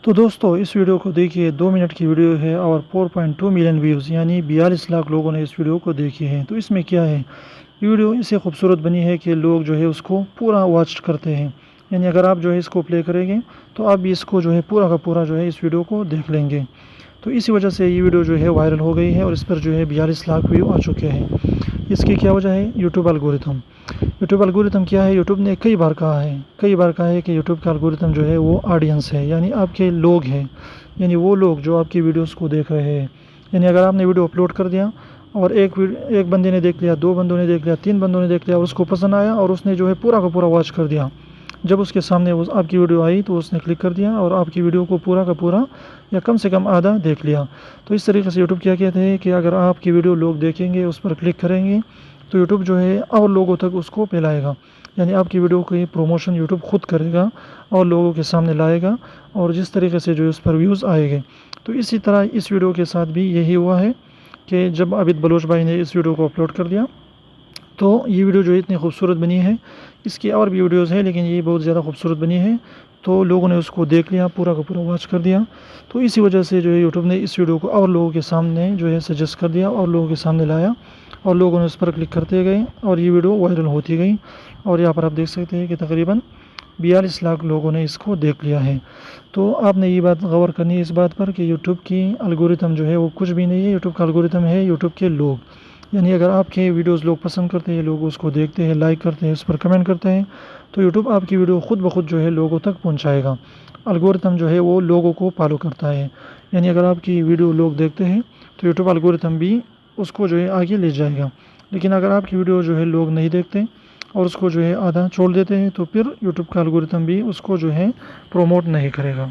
تو دوستو اس ویڈیو کو دیکھیے، 2 منٹ کی ویڈیو ہے اور 4.2 ملین ویوز یعنی 42 لاکھ لوگوں نے اس ویڈیو کو دیکھی ہے۔ تو اس میں کیا ہے، یہ ویڈیو اس سے خوبصورت بنی ہے کہ لوگ جو ہے اس کو پورا واچ کرتے ہیں، یعنی اگر آپ جو ہے اس کو پلے کریں گے تو آپ بھی اس کو جو ہے پورا کا پورا جو ہے اس ویڈیو کو دیکھ لیں گے۔ تو اسی وجہ سے یہ ویڈیو جو ہے وائرل ہو گئی ہے اور اس پر جو ہے 42 لاکھ ویو آ چکے ہیں۔ اس کی کیا وجہ ہے؟ YouTube algorithm. یوٹیوب الگورتھم کیا ہے؟ یوٹیوب نے کئی بار کہا ہے کہ یوٹیوب کا الگورتھم جو ہے وہ آڈینس ہے، یعنی آپ کے لوگ ہیں، یعنی وہ لوگ جو آپ کی ویڈیوز کو دیکھ رہے ہیں۔ یعنی اگر آپ نے ویڈیو اپلوڈ کر دیا اور ایک بندے نے دیکھ لیا، 2 بندوں نے دیکھ لیا، 3 بندوں نے دیکھ لیا اور اس کو پسند آیا اور اس نے جو ہے پورا کا پورا واچ کر دیا، جب اس کے سامنے آپ کی ویڈیو آئی تو اس نے کلک کر دیا اور آپ کی ویڈیو کو پورا کا پورا یا کم سے کم آدھا دیکھ لیا۔ تو اس طریقے سے یوٹیوب کیا کہتے ہیں کہ اگر آپ کی ویڈیو لوگ دیکھیں گے، اس پر کلک کریں گے تو یوٹیوب جو ہے اور لوگوں تک اس کو پھیلائے گا، یعنی آپ کی ویڈیو کی پروموشن یوٹیوب خود کرے گا اور لوگوں کے سامنے لائے گا، اور جس طریقے سے جو اس پر ویوز آئے گے۔ تو اسی طرح اس ویڈیو کے ساتھ بھی یہی ہوا ہے کہ جب عابد بلوچ بھائی نے اس ویڈیو کو اپلوڈ کر دیا تو یہ ویڈیو جو اتنی خوبصورت بنی ہے، اس کی اور بھی ویڈیوز ہیں لیکن یہ بہت زیادہ خوبصورت بنی ہے، تو لوگوں نے اس کو دیکھ لیا، پورا کا پورا واچ کر دیا۔ تو اسی وجہ سے جو ہے یوٹیوب نے اس ویڈیو کو اور لوگوں کے سامنے جو ہے سجیسٹ کر دیا اور لوگوں کے سامنے لایا، اور لوگوں نے اس پر کلک کرتے گئے اور یہ ویڈیو وائرل ہوتی گئی، اور یہاں پر آپ دیکھ سکتے ہیں کہ تقریباً 42 لاکھ لوگوں نے اس کو دیکھ لیا ہے۔ تو آپ نے یہ بات غور کرنی ہے اس بات پر کہ یوٹیوب کی الگورتھم جو ہے وہ کچھ بھی نہیں ہے، یوٹیوب کا الگورتھم ہے یوٹیوب کے لوگ، یعنی اگر آپ کے ویڈیوز لوگ پسند کرتے ہیں، لوگ اس کو دیکھتے ہیں، لائک کرتے ہیں، اس پر کمنٹ کرتے ہیں، تو یوٹیوب آپ کی ویڈیو خود بخود جو ہے لوگوں تک پہنچائے گا۔ الگورتھم جو ہے وہ لوگوں کو فالو کرتا ہے، یعنی اگر آپ کی ویڈیو لوگ دیکھتے ہیں تو یوٹیوب الگورتھم بھی اس کو جو ہے آگے لے جائے گا، لیکن اگر آپ کی ویڈیو جو ہے لوگ نہیں دیکھتے اور اس کو جو ہے آدھا چھوڑ دیتے ہیں تو پھر یوٹیوب کا الگورتھم بھی اس کو جو ہے پروموٹ نہیں کرے گا۔